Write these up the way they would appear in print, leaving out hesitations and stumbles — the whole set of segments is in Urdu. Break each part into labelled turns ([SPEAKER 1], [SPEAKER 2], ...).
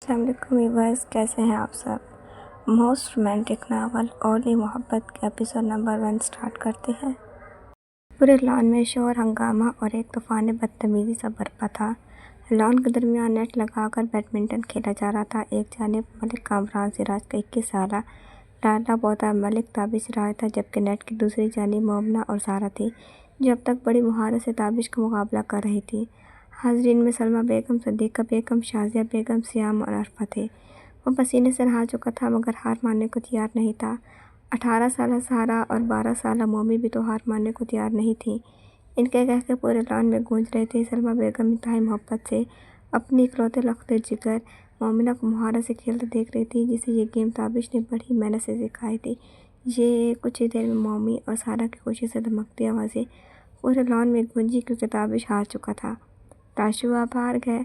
[SPEAKER 1] السلام علیکم ویورز، کیسے ہیں آپ سب؟ موسٹ رومانٹک ناول اولی محبت کے ایپیسوڈ نمبر 1 سٹارٹ کرتے ہیں۔ پورے لان میں شور ہنگامہ اور ایک طوفان بدتمیزی سا برپا تھا۔ لان کے درمیان نیٹ لگا کر بیڈمنٹن کھیلا جا رہا تھا۔ ایک جانب ملک کامران سراج کا 21 سالہ لاڈلا پوتا ملک تابش سراج تھا، جبکہ نیٹ کی دوسری جانب مومنہ اور سارہ تھی، جو اب تک بڑی مہارت سے تابش کا مقابلہ کر رہی تھی۔ حاضرین میں سلمیٰ بیگم، صدیقہ بیگم، شازیہ بیگم، سیام اور عرفہ تھے۔ وہ پسینے سے نہا چکا تھا مگر ہار ماننے کو تیار نہیں تھا۔ 18 سالہ سارہ اور 12 سالہ مومی بھی تو ہار ماننے کو تیار نہیں تھیں۔ ان کے کہکے پورے لان میں گونج رہے تھے۔ سلمیٰ بیگم انتہائی محبت سے اپنی اکلوتے لختے جگر مومنہ کو مہارت سے کھیلتے دیکھ رہی تھی، جسے یہ گیم تابش نے بڑی محنت سے سکھائی تھی۔ یہ کچھ ہی دیر میں مومی اور سارہ کی خوشی سے دمکتی آوازیں پورے لان میں گونجی، کیونکہ تابش ہار چکا تھا۔ تاشو آپ ہار گئے،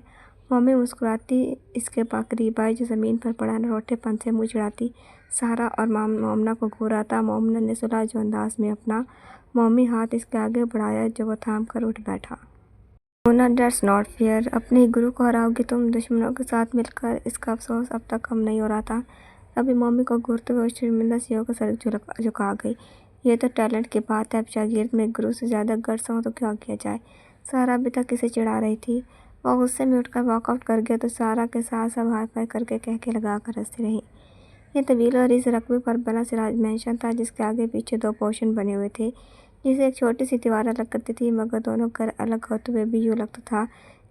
[SPEAKER 1] مومی مسکراتی اس کے قریب آئی، جو زمین پر پڑا روٹھے پن سے منہ چڑھاتی سارہ اور مومنہ کو گھوراتا۔ مومنہ نے سلجھاؤ انداز میں اپنا مومی ہاتھ اس کے آگے بڑھایا، جو وہ تھام کر اٹھ بیٹھا۔ مونا، دیٹس ناٹ فیئر، اپنے ہی گرو کو ہراؤ گی تم دشمنوں کے ساتھ مل کر، اس کا افسوس اب تک کم نہیں ہو رہا تھا۔ ابھی مومی کو گھورتے ہوئے شرمندہ سی ہو کر سر جھکا گئی۔ یہ تو ٹیلنٹ کی بات ہے، اب شاگرد میں گرو سے زیادہ گٹس ہوں تو کیا کیا جائے۔ سارہ ابھی تک اسے چڑھا رہی تھی۔ وہ غصے میں اٹھ کر واک آؤٹ کر گیا تو سارہ کے ساتھ سب ہائی فائی کر کے کہکے لگا کر ہنستی رہیں۔ یہ طویل اور اس رقبے پر بنا سراج مینشن تھا، جس کے آگے پیچھے 2 پورشن بنے ہوئے تھے، جسے ایک چھوٹی سی دیوار الگ کرتی تھی، مگر دونوں گھر الگ ہوتے ہوئے بھی یوں لگتا تھا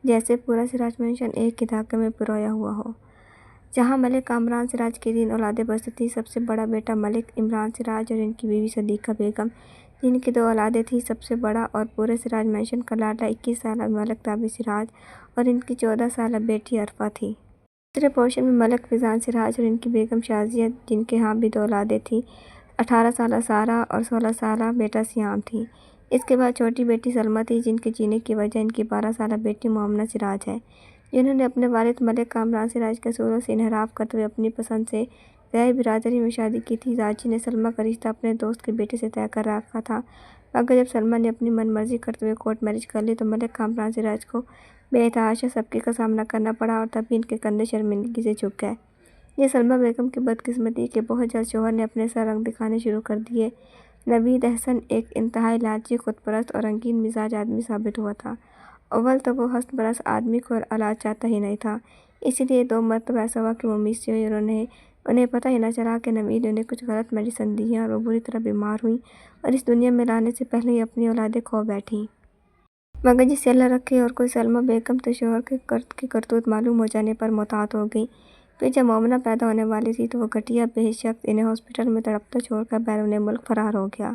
[SPEAKER 1] جیسے پورا سراج مینشن ایک ہی دھاگے میں پرویا ہوا ہو۔ جہاں ملک کامران سراج کی 3 اولادیں بستی تھیں، سب سے بڑا بیٹا ملک عمران سراج اور ان کی بیوی صدیقہ بیگم، جن کی 2 اولادیں تھیں، سب سے بڑا اور پورے سراج مینشن کا لاڈلا 21 سالہ ملک تابش سراج اور ان کی 14 سالہ بیٹی عرفہ تھی۔ دوسرے پورشن میں ملک فیضان سراج اور ان کی بیگم شازیہ، جن کے ہاں بھی 2 اولادیں تھیں، 18 سالہ سارہ اور 16 سالہ بیٹا سیام تھی۔ اس کے بعد چھوٹی بیٹی سلمیٰ تھی، جن کے جینے کی وجہ ان کی 12 سالہ بیٹی مومنہ سراج ہے، جنہوں نے اپنے والد ملک کامران سراج کے اصولوں سے انحراف کرتے ہوئے اپنی پسند سے غیر برادری میں شادی کی تھی۔ داجی نے سلمیٰ کا رشتہ اپنے دوست کے بیٹے سے طے کر رکھا تھا، مگر جب سلمیٰ نے اپنی من مرضی کرتے ہوئے کورٹ میرج کر لی تو ملک کامران سراج کو بے تحاشا سبکی کا سامنا کرنا پڑا، اور تبھی ان کے کندھے شرمندگی سے جھک گئے۔ یہ سلمیٰ بیگم کی بدقسمتی کہ بہت جلد شوہر نے اپنے سر رنگ دکھانے شروع کر دیے۔ نوید احسن ایک انتہائی لالچی، خود پرست اور رنگین مزاج آدمی ثابت ہوا تھا۔ اول تو وہ حسن پرست آدمی کو اولاد چاہتا ہی نہیں تھا، اسی لیے 2 مرتبہ ایسا ہوا کہ وہ میت سے ہوئی اور انہیں پتہ ہی نہ چلا کہ نوید نے انہیں کچھ غلط میڈیسن دی ہے اور وہ بری طرح بیمار ہوئیں اور اس دنیا میں لانے سے پہلے ہی اپنی اولادیں کھو بیٹھیں۔ مگر جسے اللہ رکھے اور کوئی سلمیٰ بیگم تو شوہر کی کرتوت معلوم ہو جانے پر محتاط ہو گئی۔ پھر جب مومنہ پیدا ہونے والی تھی تو وہ گھٹیا بے شخص انہیں ہاسپٹل میں تڑپتا چھوڑ کر بیرون ملک فرار ہو گیا۔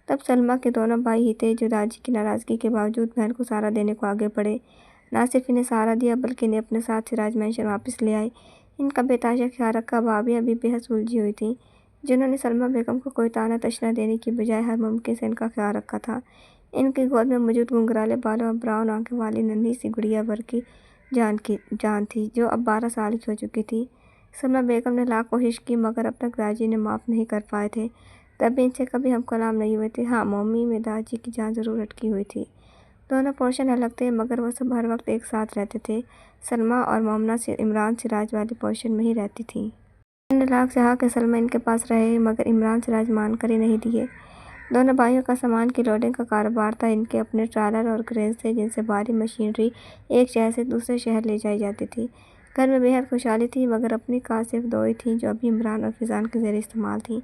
[SPEAKER 1] تب سلمیٰ کے دونوں بھائی ہی تھے جو داجی کی ناراضگی کے باوجود بہن کو سہارا دینے کو آگے بڑھے۔ نہ صرف انہیں سہارا دیا بلکہ انہیں اپنے ساتھ سراج مینشن واپس لے آئے۔ ان کا بے تحاشا خیال رکھا بھابھیاں بھی بے حد سلجھی ہوئی تھیں، جنہوں نے سلمیٰ بیگم کو کوئی طعنہ تشنہ دینے کی بجائے ہر ممکن سے ان کا خیال رکھا تھا۔ ان کی گود میں موجود گھنگھرالے بالوں اور براؤن آنکھیں والی ننھی سی گڑیا برقی جان تھی، جو اب 12 سال کی ہو چکی تھی۔ سلمیٰ بیگم نے لاکھ کوشش کی مگر اب تک داجی نے معاف نہیں کر پائے تھے، تب بھی ان سے کبھی ہم کلام نہیں ہوئے تھے۔ ہاں، مومی میں داجی کی جان ضرور اٹکی ہوئی تھی۔ دونوں پورشن الگ تھے مگر وہ سب ہر وقت ایک ساتھ رہتے تھے۔ سلمیٰ اور مومنہ عمران سراج والے پورشن میں ہی رہتی تھیں۔ انہوں نے لاکھ چاہا کہ سلمیٰ ان کے پاس رہے مگر عمران سراج مان کر ہی نہیں دیے۔ دونوں بھائیوں کا سامان کی لوڈنگ کا کاروبار تھا۔ ان کے اپنے ٹرالر اور کرینز تھے، جن سے بھاری مشینری ایک شہر سے دوسرے شہر لے جائی جاتی تھی۔ گھر میں بے حد خوشحالی تھی مگر اپنی کار صرف 2 ہی تھیں، جو ابھی عمران اور فیضان کے زیر استعمال تھیں۔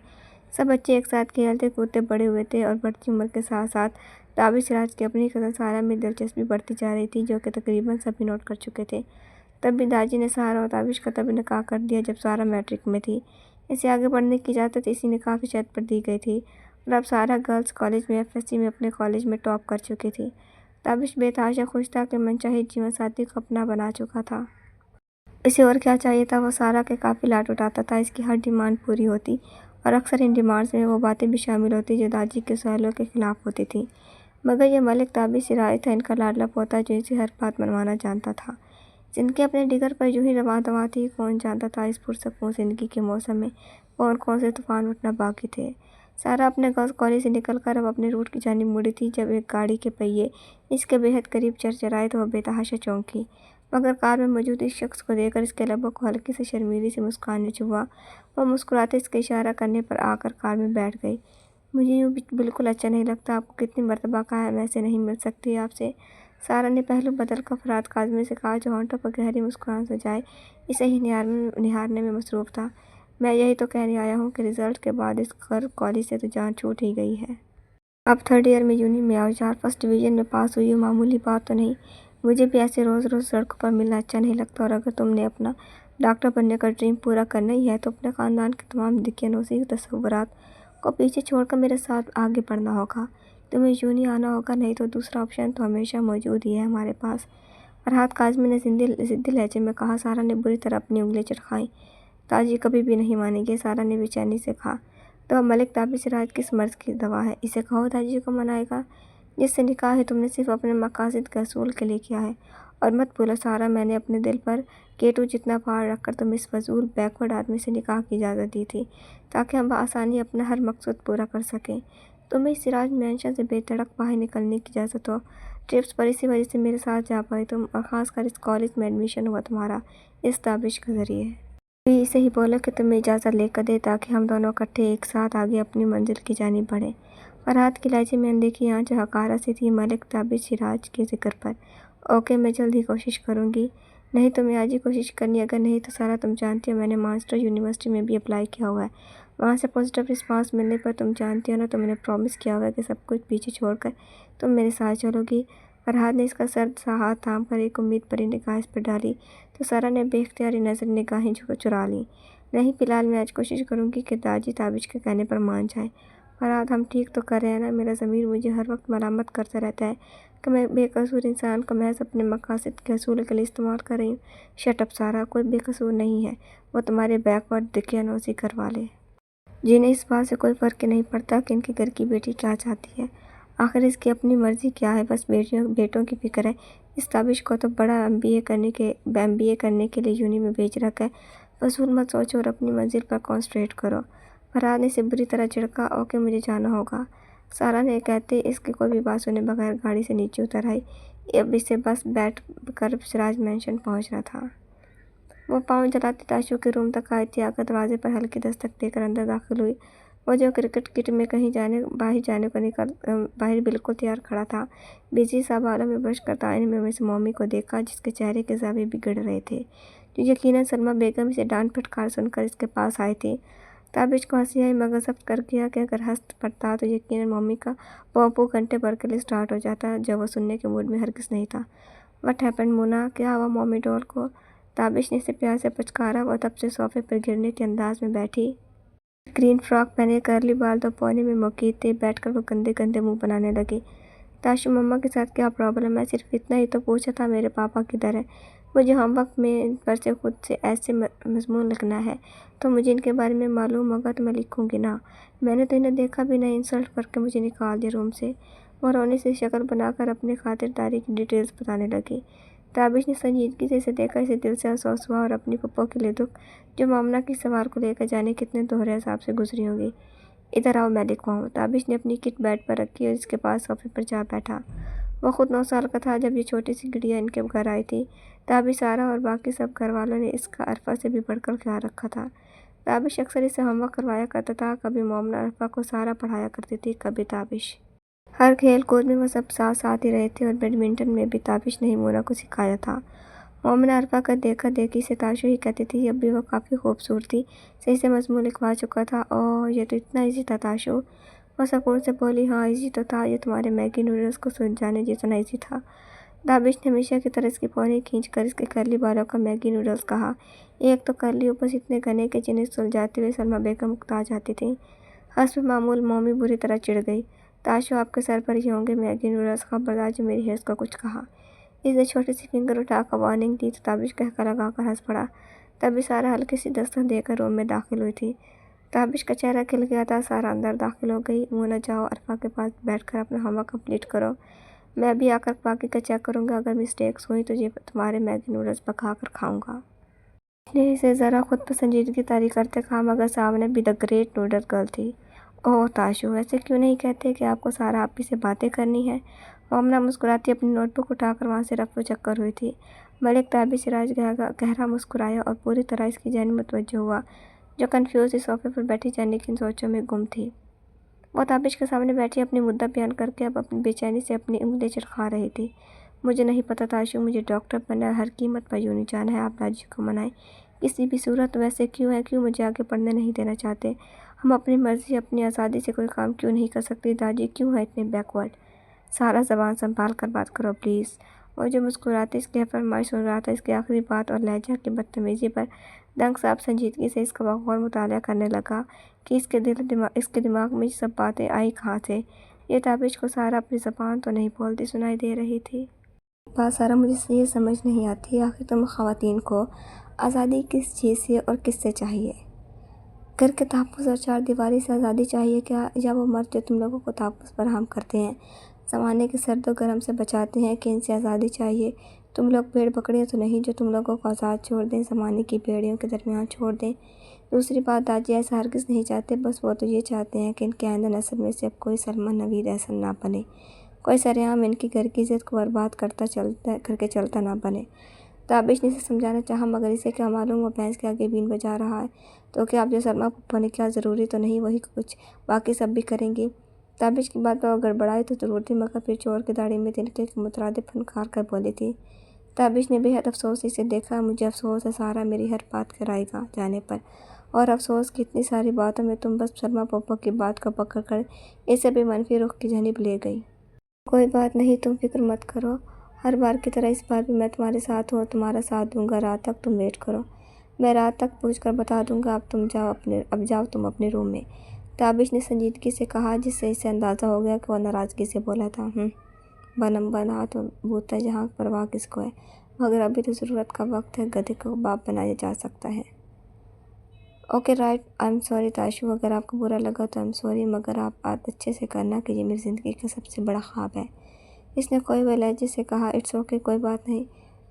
[SPEAKER 1] سب بچے ایک ساتھ کھیلتے کودتے بڑے ہوئے تھے اور بڑھتی عمر کے ساتھ ساتھ تابش سراج کی اپنی کزن سارہ میں دلچسپی بڑھتی جا رہی تھی، جو کہ تقریباً سبھی نوٹ کر چکے تھے۔ تب بھی داجی نے سارہ اور تابش کا تب نکاح کر دیا جب سارہ میٹرک میں تھی۔ اسے آگے بڑھنے کی اجازت اسی نکاح کی شرط پر دی گئی تھی اور اب سارہ گرلز کالج میں FSC میں اپنے کالج میں ٹاپ کر چکی تھی۔ تابش بے تحاشا خوش تھا کہ منچاہی جیون ساتھی کو اپنا بنا چکا تھا۔ اسے اور کیا چاہیے تھا؟ وہ سارہ کے کافی لاڈ اٹھاتا تھا، اس کی ہر ڈیمانڈ پوری ہوتی اور اکثر ان ڈیمانڈز میں وہ باتیں بھی شامل ہوتی جو داجی کے اصولوں کے خلاف ہوتی تھیں۔ مگر یہ ملک تابش سراج تھا، ان کا لاڈلا پوتا، جو اسے ہر بات منوانا جانتا تھا۔ زندگی اپنے ڈگر پر یوں ہی رواں دواں تھی۔ کون جانتا تھا اس پرسکون زندگی کے موسم میں کون سے طوفان اٹھنا باقی تھے۔ سارہ اپنے گرلز کالج سے نکل کر اب اپنے روٹ کی جانب مڑی تھی۔ جب ایک گاڑی کے پہیے اس کے بے حد قریب چرچرائے تو وہ بے تحاشا چونکی، مگر کار میں موجود اس شخص کو دیکھ کر اس کے لبوں کو ہلکی سی شرمیلی سی مسکان نے چھوا۔ وہ مسکراتے اس کے اشارہ کرنے پر آ کر کار میں بیٹھ گئی۔ مجھے یوں بالکل اچھا نہیں لگتا، آپ کو کتنی مرتبہ کہا ہے میں ایسے نہیں مل سکتی آپ سے۔ سارا نے پہلو بدل کر فرحت کاظمی سے کہا جو ہونٹوں پر گہری مسکان سجائے اسے ہی نہارنے میں مصروف تھا۔ میں یہی تو کہنے آیا ہوں کہ رزلٹ کے بعد اس کالج سے تو جان چھوٹ ہی گئی ہے۔ اب تھرڈ ایئر میں یونی میں آؤ یار، فرسٹ ڈویژن میں پاس ہوئی ہو، معمولی بات تو نہیں۔ مجھے بھی ایسے روز روز سڑکوں پر ملنا اچھا نہیں لگتا، اور اگر تم نے اپنا ڈاکٹر بننے کا ڈریم پورا کرنا ہی ہے تو اپنے خاندان کے تمام دقیانوسی تصورات کو پیچھے چھوڑ کر میرے ساتھ آگے بڑھنا ہوگا۔ تمہیں یونی آنا ہوگا، نہیں تو دوسرا آپشن تو ہمیشہ موجود ہی ہے ہمارے پاس۔ فرحت کاظمی نے ضدی لہجے میں کہا۔ سارا نے بری طرح اپنی انگلیاں چرخائیں۔ تاجی کبھی بھی نہیں مانیں گے، سارا نے بے چینی سے کہا۔ تو ملک تابش سراج کس مرض کی دوا ہے، اسے کہو تاجی کو منائے گا۔ جس سے نکاح ہے تم نے صرف اپنے مقاصد کے حصول کے لیے کیا ہے، اور مت بھولو سارا میں نے اپنے دل پر کیٹو جتنا پہاڑ رکھ کر تمہیں اس فضول بیکورڈ آدمی سے نکاح کی اجازت دی تھی تاکہ ہم بآسانی اپنا ہر مقصد پورا کر سکیں۔ تمہیں اس سراج مینشن سے بے دھڑک باہر نکلنے کی اجازت ہو، ٹرپس پر اسی وجہ سے میرے ساتھ جا پائے تم، اور خاص کر اس کالج میں ایڈمیشن ہوا تمہارا اس تابش کے ذریعے۔ بھی اسے ہی بولو کہ تمہیں اجازت لے کر دے تاکہ ہم دونوں اکٹھے ایک ساتھ آگے اپنی منزل کی جانب بڑھیں۔ فرحت کے لہجے میں اندیکھی آنچ حقارت سی تھی ملک تابش سراج کے ذکر پر۔ اوکے، میں جلد ہی کوشش کروں گی۔ نہیں تمہیں آج ہی کوشش کرنی، اگر نہیں تو سارا تم جانتی ہو میں نے مانچسٹر یونیورسٹی میں بھی اپلائی کیا ہوا ہے، وہاں سے پازیٹیو رسپانس ملنے پر تم جانتی ہو نا، تو میں نے پرومس کیا ہوا ہے کہ سب کچھ پیچھے چھوڑ کر تم میرے ساتھ چلو گی۔ فرحت نے اس کا سرد سا ہاتھ تھام کر ایک امید بھری نگاہ اس پر ڈالی تو سارا نے بے اختیاری نظر نگاہیں چرا لیں۔ نہیں، فی الحال میں آج کوشش کروں گی کہ تاجی تابش کے کہنے پر مان جائے۔ فرحت ہم ٹھیک تو کر رہے ہیں نا، میرا ضمیر مجھے ہر وقت ملامت کرتا رہتا ہے کہ میں بے قصور انسان کو محض اپنے مقاصد کے حصول کے لیے استعمال کر رہی ہوں۔ شٹ اپ سارا، کوئی بے قصور نہیں ہے، وہ تمہارے بیکورڈ دقیانوسی گھر والے، جنہیں اس بات سے کوئی فرق نہیں پڑتا کہ ان کے گھر کی بیٹی کیا چاہتی ہے۔ آخر اس کی اپنی مرضی کیا ہے، بس بیٹوں کی فکر ہے۔ اس تابش کو تو بڑا ایم بی اے کرنے کے لیے یونی میں بھیج رکھا ہے، فضول مت سوچو اور اپنی منزل پر کنسنٹریٹ کرو۔ فرحت نے اسے بری طرح جھڑکا۔ اوکے، مجھے جانا ہوگا، سارا نے کہتے اس کی کوئی بھی بات سنے بغیر گاڑی سے نیچے اتر آئی۔ اب اسے بس بیٹھ کر سراج مینشن پہنچنا تھا۔ وہ پاؤں جلاتی تاشو کے روم تک آئی تھی، آ کر دروازے پر ہلکی دستک دے کر اندر داخل ہوئی۔ وہ جو کرکٹ کٹ میں کہیں باہر جانے کو باہر بالکل تیار کھڑا تھا، بزی سا بالوں میں برش کرتا آئینے میں مس مومی کو دیکھا جس کے چہرے کے زاویے بگڑ رہے تھے، جو یقیناً سلمیٰ بیگم اسے ڈانٹ پھٹکار سن کر اس کے پاس آئی تھی۔ تابش کو ہنسی آئی مگر ضبط کر گیا کہ اگر ہنس پڑتا تو یقیناً مومی کا پوپو گھنٹے بھر کے لیے سٹارٹ ہو جاتا، جو وہ سننے کے موڈ میں ہرگز نہیں تھا۔ وٹ ہیپنڈ مونا، کیا ہوا مومی ڈول کو؟ تابش نے اسے پیار سے پچکارا۔ وہ تب سے صوفے پر گرنے کے انداز میں بیٹھی، گرین فراک پہنے، کرلی بال دو کونے میں مکید تھے، بیٹھ کر وہ گندے گندے منہ بنانے لگی۔ تاشو مما کے ساتھ کیا پرابلم ہے؟ صرف اتنا ہی تو پوچھا تھا، میرے پاپا کدھر ہیں؟ مجھے ہوم ورک میں ان پر سے خود سے ایسے مضمون لکھنا ہے، تو مجھے ان کے بارے میں معلوم ہوگا تو میں لکھوں گی نا۔ میں نے تو انہیں دیکھا بھی نہیں، انسلٹ کر کے مجھے نکال دیا روم سے۔ وہ رونے سے شکل بنا کر اپنی خاطرداری کی ڈیٹیلز بتانے لگی۔ تابش نے سنجیدگی سے اسے دیکھا، اسے دل سے افسوس ہوا اور اپنی پھپھو کے لیے دکھ، جو مومنہ کی سوال کو لے کر جانے کتنے دوہرے عذاب سے گزری ہوں گی۔ ادھر آؤ میں لکھواؤں۔ تابش نے اپنی کٹ بیڈ پر رکھی اور اس کے پاس صوفے پر جا بیٹھا۔ وہ خود 9 سال کا تھا جب یہ چھوٹی سی گڑیا ان کے گھر آئی تھی۔ تابش، سارا اور باقی سب گھر والوں نے اس کا عرفہ سے بھی بڑھ کر خیال رکھا تھا۔ تابش اکثر اسے ہوم ورک کروایا کرتا تھا، کبھی مومنہ عرفہ کو سارا پڑھایا کرتی تھی، کبھی تابش۔ ہر کھیل کود میں وہ سب ساتھ ہی رہے تھے، اور بیڈمنٹن میں بھی تابش نے ہی مونا کو سکھایا تھا۔ مومنہ عرفہ کا دیکھا دیکھی سے تاشو ہی کہتی تھی، اب بھی وہ کافی خوبصورتی سے اسے مضمون لکھوا چکا تھا۔ اوہ، یہ تو اتنا ایزی تھا تاشو، وہ سکون سے بولی۔ ہاں ایزی تو تھا، یہ تمہارے میگی نوڈلز کو سلجھانے جتنا ایزی تھا۔ تابش نے ہمیشہ کی طرح اس کی پونی کھینچ کر اس کے کرلی بالوں کا میگی نوڈلز کہا۔ ایک تو کرلی، اوپر سے اتنے گھنے کہ جنہیں سلجھاتے ہوئے سلمیٰ بیگم اکتا جاتی تھیں۔ حسب معمول مومی بری طرح چڑ گئی۔ تاشو، آپ کے سر پر ہی ہوں گے میگی نوڈلز، خبردار جو میری ہیئرز کو کچھ کہا۔ اس نے چھوٹی سی فنگر اٹھا کر وارننگ دی تو تابش قہقہ لگا کر ہنس پڑا۔ تبھی سارا ہلکی سی دستک دے کر روم میں داخل ہوئی تھی۔ تابش کا چہرہ کھل گیا تھا۔ سارا اندر داخل ہو گئی۔ مونا، جاؤ عرفہ کے پاس بیٹھ کر اپنا ہوم ورک کمپلیٹ کرو، میں بھی آ کر باقی کا چیک کروں گا، اگر مسٹیکس ہوئی تو یہ تمہارے میگی نوڈلز پکا کر کھاؤں گا۔ اس نے اسے ذرا خود پر سنجیدگی طاری کرتے کہا، مگر سامنے بھی دی گریٹ نوڈل گرل تھی۔ اوہ تاشو، ایسے کیوں نہیں کہتے کہ آپ کو سارا آپی سے باتیں کرنی ہیں؟ مومنہ مسکراتی اپنی نوٹ بک اٹھا کر وہاں سے رفو چکر ہوئی تھی۔ ملک تابش سراج گہرا مسکرایا اور پوری طرح اس کی جانب متوجہ ہوا، جو کنفیوز صوفے پر بیٹھی جانی کی سوچوں میں گم تھی۔ وہ تابش کے سامنے بیٹھی اپنی مدعا بیان کر کے اب اپنی بے چینی سے اپنی انگلی چرخا رہی تھی۔ مجھے نہیں پتا تاشو، مجھے ڈاکٹر بننا ہے، ہر قیمت پر یوں نہیں جانا ہے۔ آپ داجی کو منائیں کسی بھی صورت۔ ویسے کیوں ہے، کیوں مجھے آگے پڑھنے نہیں دینا چاہتے؟ ہم اپنی مرضی اپنی آزادی سے کوئی کام کیوں نہیں کر سکتے؟ داجی کیوں ہے اتنے بیکورڈ؟ سارا زبان سنبھال کر بات کرو پلیز۔ وہ جو مسکراتے اس کی فرمائش سن رہا تھا، اس کی آخری بات اور لہجہ کی بدتمیزی پر دنگ صاحب سنجیدگی سے اس کا بغور مطالعہ کرنے لگا کہ اس کے دماغ میں یہ سب باتیں آئی کہاں سے۔ یہ تابش کو سارا اپنی زبان تو نہیں بولتی سنائی دے رہی تھی۔ بات سارا، مجھے یہ سمجھ نہیں آتی، آخر تم خواتین کو آزادی کس چیز سے اور کس سے چاہیے؟ گھر کے تحفظ اور چار دیواری سے آزادی چاہیے کیا، یا وہ مرد جو تم لوگوں کو تحفظ فراہم کرتے ہیں، زمانے کے سرد و گرم سے بچاتے ہیں، کہ ان سے آزادی چاہیے؟ تم لوگ بھیڑ بکریاں تو نہیں جو تم لوگوں کو آزاد چھوڑ دیں، زمانے کی بھیڑیوں کے درمیان چھوڑ دیں؟ دوسری بات داجی، ایسا ہرگز نہیں چاہتے، بس وہ تو یہ چاہتے ہیں کہ ان کے آئندہ نسل میں سے اب کوئی سلمان نوید احسن نہ بنے، کوئی سرعام ان کی گھر کی عزت کو برباد کر کے چلتا نہ بنے۔ تابش نے اسے سمجھانا چاہا، مگر اسے کیا معلوم وہ بھینس کے آگے بین بجا رہا ہے۔ تو کیا اب جو سلمیٰ پھپھو نے کیا ضروری تو نہیں وہی کچھ باقی سب بھی کریں گی؟ تابش کی بات پر گڑبڑائی تو ضرور تھی، مگر پھر چور کی داڑھی میں تنکے کے مترادف پھنکار کر بولی تھی۔ تابش نے بے حد افسوسی سے دیکھا، مجھے افسوس ہے سارا میری ہر بات کے رائے جانے پر، اور افسوس کی اتنی ساری باتوں میں تم بس سلمیٰ پھپھو کی بات کو پکڑ کر اسے بھی منفی رخ کی جانب لے گئی۔ کوئی بات نہیں، تم فکر مت کرو، ہر بار کی طرح اس بار بھی میں تمہارے ساتھ ہوں اور تمہارا ساتھ دوں گا۔ رات تک تم ویٹ کرو، میں رات تک پوچھ کر بتا دوں گا۔ اب جاؤ تم اپنے روم میں، تابش نے سنجیدگی سے کہا، جس سے اسے اندازہ ہو گیا کہ وہ ناراضگی سے بولا تھا۔ بنم بنا تو بھوت ہے جہاں پرواہ کس کو ہے، مگر ابھی تو ضرورت کا وقت ہے، گدھے کو باپ بنایا جا سکتا ہے۔ Okay right, I'm sorry تاشو، اگر آپ کو برا لگا تو آئی ایم سوری، مگر آپ اچھے سے کرنا کہ یہ میری زندگی کا سب سے بڑا خواب ہے۔ اس نے کھوئے ہوئے لہجے سے کہا۔ اٹس اوکے، کوئی بات نہیں،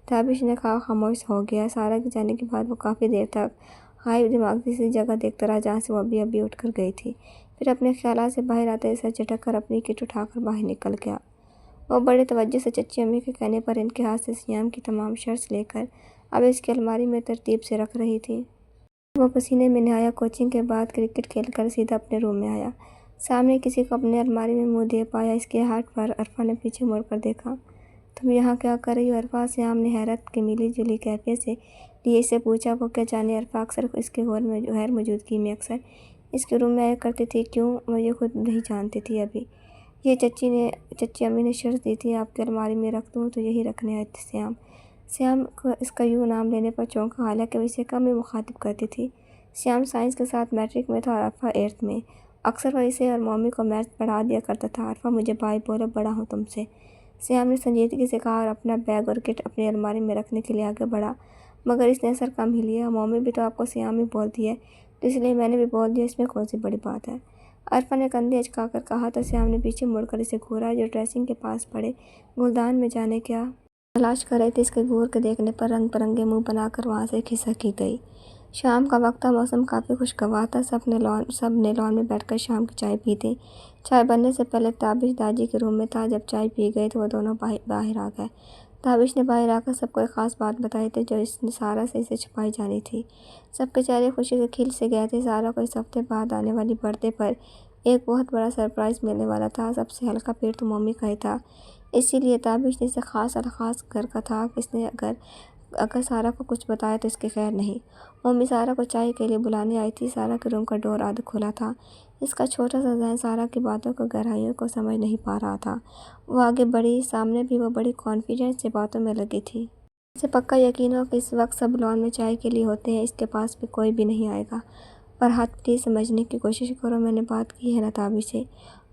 [SPEAKER 1] تابش نے کہا۔ خاموش ہو گیا۔ سارا کے جانے کے بعد وہ کافی دیر تک غائب دماغ کسی جگہ دیکھتا رہا جہاں سے وہ ابھی اٹھ کر گئی تھی، پھر اپنے خیالات سے باہر آتے سر جھٹک کر اپنی کٹ اٹھا کر باہر نکل گیا۔ وہ بڑی توجہ سے چچی امی کے کہنے پر ان کے ہاتھ سے سیام کی تمام شرٹس لے کر اب اس کی الماری میں ترتیب سے رکھ رہی تھی۔ وہ پسینے میں نہایا، کوچنگ کے بعد کرکٹ کھیل کر سیدھا اپنے روم میں آیا۔ سامنے کسی کو اپنے الماری میں منہ دے پایا اس کے ہاتھ پر عرفا نے پیچھے مڑ کر دیکھا۔ تم یہاں کیا کر رہی ہو عرفا؟ سیام نے حیرت کی ملی جلی کیفیت سے لیے اس سے پوچھا۔ وہ کیا جانے، عرفا اکثر اس کے غیر موجودگی میں اکثر اس کے روم میں آیا کرتی تھی۔ کیوں؟ وہ یہ خود نہیں جانتی تھی ابھی۔ یہ چچی امی نے شرط دی تھی آپ کی الماری میں رکھ دوں تو یہی رکھنے آئی تھی سیام۔ سیام کو اس کا یوں نام لینے پر چونکا، حالانکہ وہ اسے کم ہی مخاطب کرتی تھی۔ سیام سائنس کے ساتھ میٹرک میں تھا اور عرفا 8th میں۔ اکثر وہ اسے اور مومی کو میتھس پڑھا دیا کرتا تھا۔ عرفا مجھے بھائی بولو، بڑا ہوں تم سے، سیام نے سنجیدگی سے کہا اور اپنا بیگ اور کٹ اپنی الماری میں رکھنے کے لیے آگے بڑھا، مگر اس نے اثر کم ہی لیا۔ مومی بھی تو آپ کو سیام ہی بولتی ہے، تو اس لیے میں نے بھی بول دیا، اس میں کون سی بڑی بات ہے؟ عرفا نے کندھے اچکا کر کہا تو سیام نے پیچھے مڑ کر اسے گھورا جو ڈریسنگ کے پاس پڑے گلدان میں جانے کیا تلاش کر رہی تھی۔ اس کے گھور کے دیکھنے پر رنگ برنگے منہ بنا کر وہاں سے کھسک ہی گئی۔ شام کا وقت تھا، موسم کافی خوشگوار تھا، سب نے لان میں بیٹھ کر شام کی چائے پی تھی۔ چائے بننے سے پہلے تابش داجی کے روم میں تھا۔ جب چائے پی گئی تو وہ دونوں باہر آ گئے۔ تابش نے باہر آ کر سب کو ایک خاص بات بتائی تھی جو اس نے سارا سے اسے چھپائی جانی تھی۔ سب کے چہرے خوشی سے کھل سے گئے تھے۔ سارا کو اس ہفتے بعد آنے والی برتھ ڈے پر ایک بہت بڑا سرپرائز ملنے والا تھا۔ سب سے ہلکا پیٹ تو مومی کا ہی تھا، اسی لیے تابش نے اسے خاص الخاص گھر کا تھا کہ اس نے اگر سارا کو کچھ بتایا تو اس کی خیر نہیں۔ مومی سارا کو چائے کے لیے بلانے آئی تھی۔ سارا کے روم کا ڈور آدھا کھلا تھا۔ اس کا چھوٹا سا ذہن سارا کی باتوں کو گہرائیوں کو سمجھ نہیں پا رہا تھا۔ وہ آگے بڑھی، سامنے بھی وہ بڑی کانفیڈنس سے باتوں میں لگی تھی۔ اسے پکا یقین ہو کہ اس وقت سب لان میں چائے کے لیے ہوتے ہیں، اس کے پاس بھی کوئی بھی نہیں آئے گا۔ فرحت پلیز سمجھنے کی کوشش کرو، میں نے بات کی ہے نا تابش سے،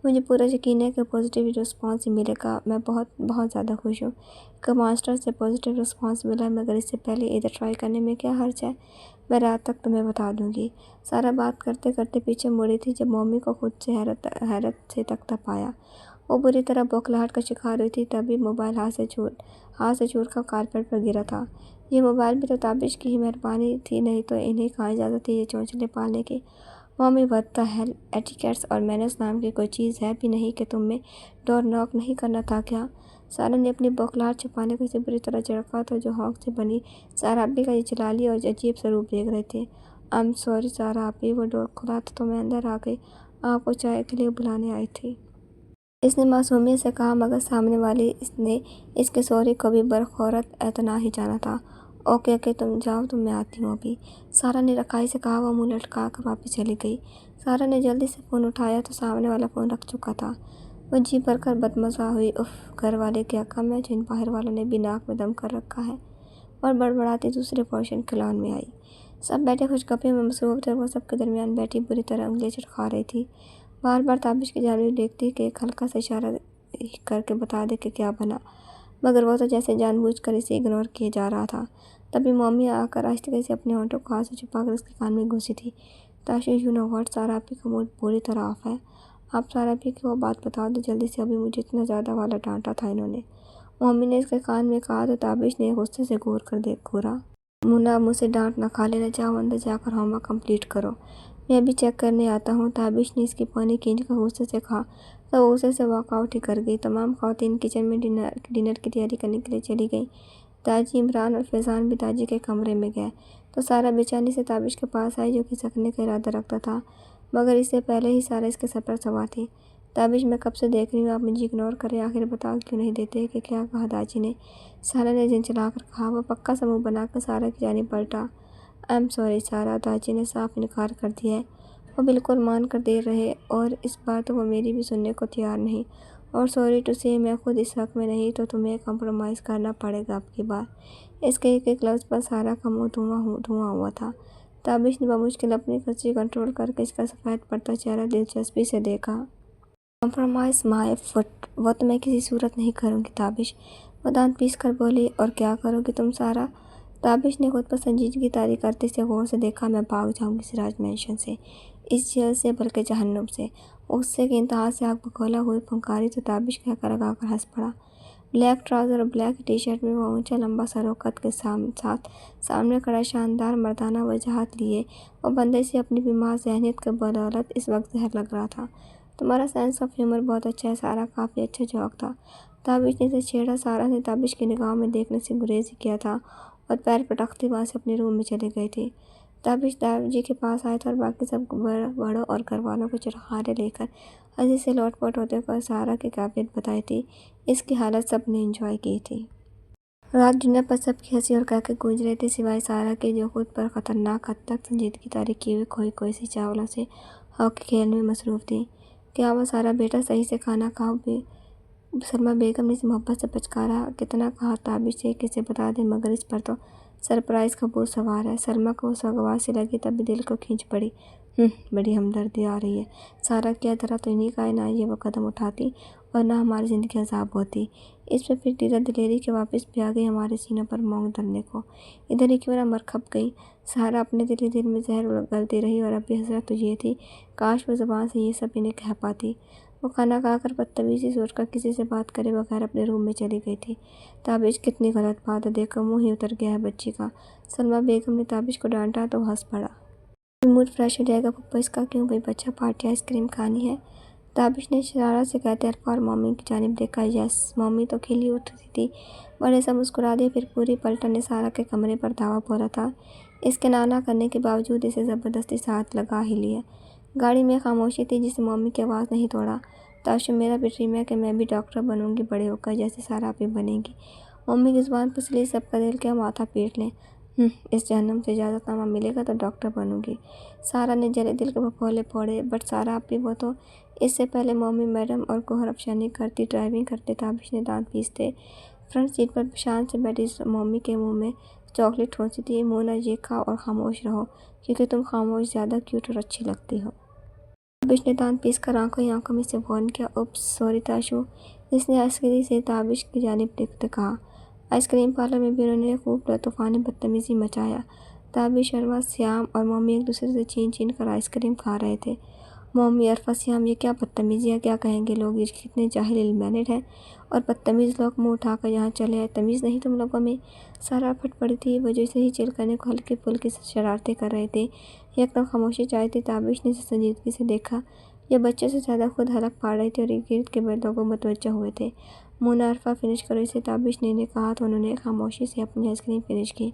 [SPEAKER 1] مجھے پورا یقین ہے کہ پازیٹیو رسپانس ہی ملے گا۔ میں بہت بہت زیادہ خوش ہوں کہ ماسٹر سے پازیٹیو رسپانس ملا، مگر اس سے پہلے ادھر ٹرائی کرنے میں کیا حرج ہے؟ میں رات تک تمہیں بتا دوں گی۔ سارا بات کرتے کرتے پیچھے مڑی تھی جب مومی کو خود سے حیرت سے تکتا پایا۔ وہ بری طرح بوکھلاہٹ کا شکار ہوئی تھی، تبھی موبائل ہاتھ سے چھوٹ کر کارپیٹ پر گرا تھا۔ یہ موبائل بھی تو تابش کی ہی مہربانی تھی، نہیں تو انہیں کہاں اجازت تھی یہ چونچلے پالنے کی؟ مومی وٹ دی ہیل، ایٹیکیٹس اور مینرز نام کی کوئی چیز ہے بھی نہیں کہ تم میں ڈور ناک نہیں کرنا تھا کیا؟ سارا نے اپنی بوکھلاہٹ چھپانے کو اسے بری طرح جھڑکا تو جو ہاک سے بنی سارا آپی کا یہ جلالی اور عجیب سا روپ دیکھ رہے تھے۔ I'm sorry سارا آپی، وہ ڈور کھلا تو میں اندر آ گئی، آپ کو چائے کے لیے بلانے آئی تھی۔ اس نے معصومیت سے کہا، مگر سامنے والی نے اس کے سوری کو بھی برخورت اعتنا ہی جانا تھا۔ اوکے تم جاؤ تو میں آتی ہوں ابھی، سارا نے رکھائی سے کہا۔ وہ منہ لٹکا کر واپس چلی گئی۔ سارا نے جلدی سے فون اٹھایا تو سامنے والا فون رکھ چکا تھا۔ وہ جی بھر کر بدمزہ ہوئی، اف، گھر والے کیا کم ہے جو ان باہر والوں نے بھی ناک میں دم کر رکھا ہے، اور بڑبڑاتی دوسرے پورشن کے لان میں آئی۔ سب بیٹھے خوش گپیوں میں مصروف تھے اور وہ سب کے درمیان بیٹھی بری طرح انگلیاں چٹکا رہی تھی، بار بار تابش کی جانب دیکھتی کہ ایک ہلکا سا اشارہ کر کے بتا دے کہ کیا بنا، مگر وہ تو جیسے جان بوجھ کر اسے اگنور کیے جا رہا تھا۔ تبھی مومی آ کر آہستگی سے اپنے ہونٹوں کو ہاتھ سے چھپا کر اس کے کان میں گھسی تھی۔ تاشو یو نو واٹ، سارا آپی کا موڈ پوری طرح آف ہے، آپ سارا آپی کی وہ بات بتا دو جلدی سے، ابھی مجھے اتنا زیادہ والا ڈانٹا تھا انہوں نے، مومی نے اس کے کان میں کہا تو تابش نے غصے سے گھورا۔ مونا، مجھ سے ڈانٹ نہ کھا لینا، جاؤ اندر جا کر ہوم ورک کمپلیٹ کرو، میں ابھی چیک کرنے آتا ہوں، تابش نے اس کی پونی کھینچ کر غصے سے کہا تو وہ غصے سے واک آؤٹ ہی کر گئی۔ تمام خواتین کچن میں ڈنر کی تیاری کرنے کے لیے چلی گئیں۔ داجی عمران اور فیضان بھی داجی کے کمرے میں گئے تو سارا بے چینی سے تابش کے پاس آئی جو کھسکنے کا ارادہ رکھتا تھا، مگر اس سے پہلے ہی سارا اس کے سر پر سوار تھی۔ تابش، میں کب سے دیکھ رہی ہوں آپ مجھے اگنور کریں، آخر بتا کیوں نہیں دیتے کہ کیا کہا داجی نے، سارا نے جھنجھلا کر کہا۔ وہ پکا سا منہ بنا کر سارا کی جانب پلٹا۔ I'm sorry سارا، داجی نے صاف انکار کر دیا ہے۔ وہ بالکل مان کر دے رہے اور اس بار تو وہ میری بھی سننے کو تیار نہیں، اور سوری ٹو سے میں خود اس حق میں نہیں تو تمہیں کمپرومائز کرنا پڑے گا اب کی بار۔ اس کے ایک لفظ پر سارا کا منہ دھواں ہوا تھا۔ تابش نے بمشکل اپنی کھنسی کنٹرول کر کے اس کا سفید پڑتا چہرہ دلچسپی سے دیکھا۔ کمپرومائز مائی فٹ، وہ تو میں کسی صورت نہیں کروں گی تابش، وہ دانت پیس کر بولی۔ اور کیا کرو گی تم سارا؟ تابش نے خود پر سنجیدگی طاری کرتے اسے غور سے دیکھا۔ میں بھاگ جاؤں گی سراج مینشن سے، اس جیل سے، بلکہ جہنم سے، غصے کے انتہا سے آگ بگولا ہوئی پھنکاری تو تابش کہہ کر اگا کر ہنس پڑا۔ بلیک ٹراؤزر اور بلیک ٹی شرٹ میں وہ اونچا لمبا سر و قد کے ساتھ سامنے کھڑا شاندار مردانہ وجاہت لیے وہ بندے سے اپنی بیمار ذہنیت کے بدولت اس وقت زہر لگ رہا تھا۔ تمہارا سینس آف ہیومر بہت اچھا ہے سارا، کافی اچھا جوک تھا، تابش نے اسے چھیڑا۔ سارا نے تابش کی نگاہوں میں دیکھنے سے گریز ہی کیا تھا اور پیر پٹکتی وہاں سے اپنے روم میں چلی گئی تھی۔ تابش داجی کے پاس آیا تھا اور باقی سب بڑوں اور گھر والوں کو چرخارے لے کر ہنسی سے لوٹ پوٹ ہوتے ہوئے سارا کی کیفیت بتائی تھی۔ اس کی حالت سب نے انجوائے کی تھی۔ رات ڈنر پر سب کی ہنسی اور کہکے گونج رہے تھے سوائے سارا کے، جو خود پر خطرناک حد تک سنجیدگی طاری کیے ہوئے کوئی سی چاولوں سے ہاکی کھیلنے میں مصروف تھی۔ کیا ہوا سارا بیٹا، صحیح سے کھانا کھاؤ، سلمیٰ بیگم نے اسے محبت سے پچکارا۔ کتنا کہا تابش سے کہ اسے بتا دے، مگر اس پر تو سرپرائز کا بھوت سوار ہے۔ سلمیٰ کو وہ سوگوار سی لگی تب بھی دل کو کھینچ پڑی۔ بڑی ہمدردی آ رہی ہے سارا، کیا طرح تو انہی کا ہے، نہ یہ وہ قدم اٹھاتی اور نہ ہماری زندگی عذاب ہوتی۔ اس پہ پھر دیدہ دلیری کے واپس بھی آ گئی ہمارے سینوں پر مونگ ڈلنے کو، ادھر ہی کیوں نہ مر کھپ گئی۔ سارا اپنے دل ہی دل میں زہر گلتی رہی، اور اب بھی حسرت تو یہ تھی کاش وہ زبان سے یہ سب انہیں کہہ پاتی۔ وہ کھانا کھا کر بدتمیزی سوچ کر کسی سے بات کرے بغیر اپنے روم میں چلی گئی تھی۔ تابش، کتنی غلط بات ہے، دیکھو منہ ہی اتر گیا ہے بچی کا، سلمیٰ بیگم نے تابش کو ڈانٹا تو وہ ہنس پڑا۔ موڈ فریش ہو جائے گا پھپھو اس کا، کیوں بھائی بچہ پارٹی، آئس کریم کھانی ہے؟ تابش نے سارا سے کہتے الفاظ مومی کی جانب دیکھا۔ یس، مومی تو کھلی اٹھی تھی، بڑے سا مسکرا دیا، پھر پوری پلٹن نے سارا کے کمرے پر دھاوا بولا تھا۔ اس کے نانا کرنے کے باوجود اسے زبردستی سے ہاتھ لگا ہی لیا۔ گاڑی میں خاموشی تھی جسے مومی کی آواز نہیں توڑا۔ تاشو، میرا بھی ڈریم ہے کہ میں بھی ڈاکٹر بنوں گی بڑے ہو کر، جیسے سارا آپی بنے گی، مومی کی زبان پھسلی۔ سب کا دل کیا ماتھا پیٹ لیں، اس جہنم سے اجازت نامہ ملے گا تو ڈاکٹر بنوں گی، سارا نے جلے دل کے پھپھولے پھوڑے۔ بٹ سارا آپی، وہ تو اس سے پہلے مومی میڈم اور گوہر افشانی کرتی، ڈرائیونگ کرتے، تابش نے دانت پیستے فرنٹ سیٹ پر شان سے بیٹھی مومی کے منہ میں چاکلیٹ ٹھونسی تھی۔ مونا، یہ کھاؤ اور خاموش رہو، کیونکہ تم خاموش زیادہ کیوٹ اور اچھی لگتی ہو۔ تابش نے دانت پیس کر آنکھوں ہی آنکھوں میں سے وارن کیا۔ اوپس سوری تاشو، اس نے آہستگی سے تابش کی جانب دیکھتے کہا۔ آئس کریم پارلر میں بھی انہوں نے خوب طوفان بدتمیزی مچایا۔ تابش، عرفہ، سیام اور مومی ایک دوسرے سے چھین کر آئس کریم کھا رہے تھے۔ مومی، عرفہ، سیام، یہ کیا بدتمیزی ہے، کیا کہیں گے لوگ، یہ کتنے جاہل علمانڈ ہیں اور بدتمیز لوگ، منہ اٹھا کر یہاں چلے آئے، تمیز نہیں تم لوگوں میں؟ سارا پھٹ پڑی تھی، وہ جو اسے ہی چل کرنے کو ہلکی پھلکی شرارتیں کر رہے تھے، یکدم خاموشی چاہی تھی۔ تابش نے اسے سنجیدگی سے دیکھا، یہ بچوں سے زیادہ خود حلق پھاڑ رہی تھی اور گرد کے لوگ متوجہ ہوئے تھے۔ مونا عرفہ فنش کرو اسے تابش نے کہا تو انہوں نے خاموشی سے اپنی آئس کریم فنش کی۔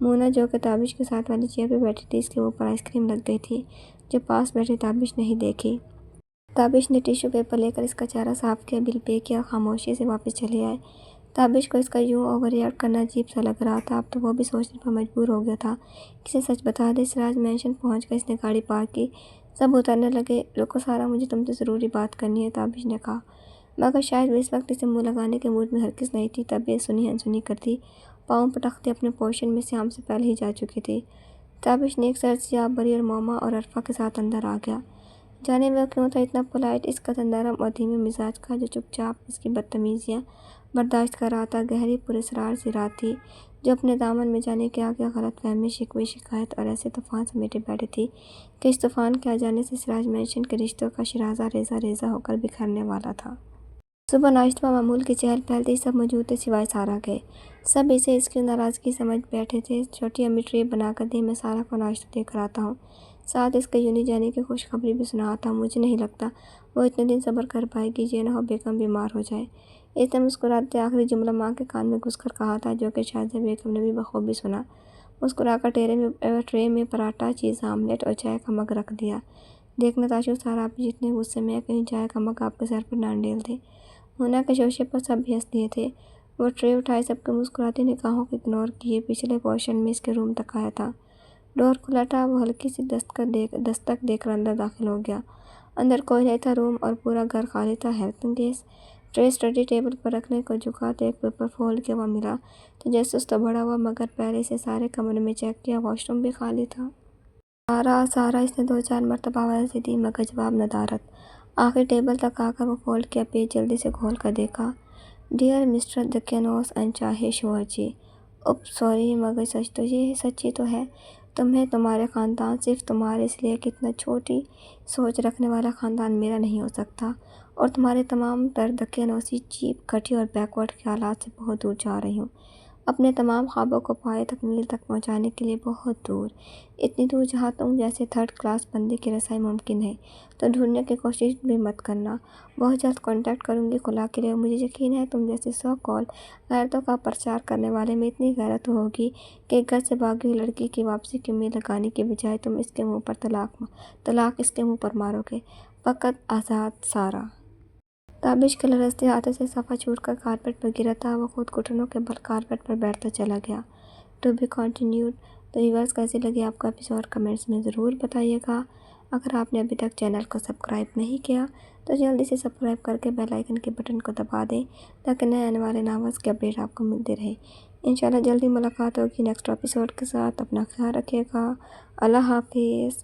[SPEAKER 1] مونا جو کہ تابش کے ساتھ والی چیئر پہ بیٹھی تھی اس کے اوپر آئس کریم لگ گئی تھی جو پاس بیٹھے تابش نہیں دیکھی۔ تابش نے ٹیشو پیپر لے کر اس کا چہرہ صاف کیا، بل پے کیا اور خاموشی سے واپس چلے آئے۔ تابش کو اس کا یوں اوور ریئیکٹ کرنا عجیب سا لگ رہا تھا، اب تو وہ بھی سوچنے پر مجبور ہو گیا تھا کہ اسے سچ بتا دے۔ سراج مینشن پہنچ کر اس نے گاڑی پارک کی، سب اترنے لگے۔ رکو سارا، مجھے تم سے ضروری بات کرنی ہے، تابش نے کہا، مگر شاید وہ اس وقت اسے منہ لگانے کے موڈ میں ہرگز نہیں تھی۔ طبیعت سنی انسنی کرتی پاؤں پٹکتے اپنے پوزیشن میں سیام سے پہلے ہی جا چکی تھی۔ تابش نے ایک سرد سی آب بھری اور موما اور عرفہ کے ساتھ اندر آ گیا۔ جانے وہ کیوں تھا اتنا پولائٹ، اس قدر نرم اور دھیمے مزاج کا، جو چپ چاپ اس کی بدتمیزیاں برداشت کر رہا تھا۔ گہری پراسرار سی رات تھی جو اپنے دامن میں جانے کیا کیا غلط فہمی، شکوے، شکایت اور ایسے طوفان سمیٹے بیٹھی تھی کہ اس طوفان کے آ جانے سے سراج مینشن کے رشتوں کا شیرازہ ریزہ ریزہ ہو کر بکھرنے والا تھا۔ صبح ناشتہ معمول کی چہل پہل تھی، سب موجود تھے سوائے سارا کے۔ سب اسے اس کی ناراضگی سمجھ بیٹھے تھے۔ چھوٹی امی ٹرے بنا کر دی، میں سارا کو ناشتہ دے کر آتا ہوں، ساتھ اس کے یونی جانے کی خوشخبری بھی سناتا ہوں۔ مجھے نہیں لگتا وہ اتنے دن صبر کر پائے گی، یہ نہ ہو بیگم بیمار ہو جائے۔ اس نے مسکراتے آخری جملہ ماں کے کان میں گھس کر کہا تھا، جو کہ شازیہ بیگم نے بھی بخوبی سنا۔ مسکرا کر ٹرے میں پراٹھا، چیز آملیٹ اور چائے کا مگ رکھ دیا۔ دیکھنا تاشو سارا، آپ جتنے غصے میں ہیں کہیں چائے کا مگ آپ کے سر پر نہ ڈال دے۔ مونا کے شوشے پر سب بھی ہنس دیے تھے۔ وہ ٹرے اٹھائے، سب کے مسکراتی نگاہوں کو اگنور کیے پچھلے پورشن میں اس کے روم تک آیا تھا۔ ڈور کھلا تھا، وہ ہلکی سی دستک دے کر اندر داخل ہو گیا۔ اندر کوئی نہیں تھا، روم اور پورا گھر خالی تھا۔ حیرت انگیز، ٹرے اسٹڈی ٹیبل پر رکھنے کو جھکا تو ایک پیپر فولڈ کیا ہوا ملا، تجسس تو بڑا ہوا، مگر پہلے سے سارے کمرے میں چیک کیا، واش روم بھی خالی تھا۔ سارا، اس نے 2-4 مرتبہ آواز دی مگر جواب ندارد۔ آخر ٹیبل تک آ کر وہ فولڈ کیا پیج جلدی سے کھول کر دیکھا۔ ڈیئر مسٹر دقیانوس انچاہے شوہر جی، سوری مگر سچی تو ہے، تمہیں تمہارے خاندان، صرف تمہارے، اس لیے کہ اتنا چھوٹی سوچ رکھنے والا خاندان میرا نہیں ہو سکتا، اور تمہارے تمام تر دقیانوسی چیپ، گھٹیا اور بیک ورڈ خیالات سے بہت دور جا رہی ہوں، اپنے تمام خوابوں کو پائے تکمیل تک پہنچانے کے لیے بہت دور، اتنی دور جہاں تم جیسے تھرڈ کلاس بندے کی رسائی ممکن ہے، تو ڈھونڈنے کی کوشش بھی مت کرنا۔ بہت جلد کانٹیکٹ کروں گی، خلا کے لیے۔ مجھے یقین ہے تم جیسے سو کال غیرتوں کا پرچار کرنے والے میں اتنی غیرت ہوگی کہ ایک گھر سے بھاگی ہوئی لڑکی کی واپسی کی امید لگانے کی بجائے تم اس کے منہ پر طلاق اس کے منہ پر مارو گے۔ فقط آزاد سارا۔ تابش کے لرزتے ہاتھوں سے صفحہ چھوٹ کر کارپیٹ پر گرا تھا، وہ خود گھٹنوں کے بل کارپیٹ پر بیٹھتا چلا گیا۔ To be continued. تو ویورز، کیسی لگی آپ کا ایپیسوڈ کمنٹس میں ضرور بتائیے گا۔ اگر آپ نے ابھی تک چینل کو سبسکرائب نہیں کیا تو جلدی سے سبسکرائب کر کے بیل آئیکن کے بٹن کو دبا دیں تاکہ نئے آنے والے ناولز کے اپڈیٹ آپ کو ملتے رہے۔ انشاءاللہ جلدی ملاقات ہوگی نیکسٹ ایپیسوڈ کے ساتھ۔ اپنا خیال رکھیے گا۔ اللہ حافظ۔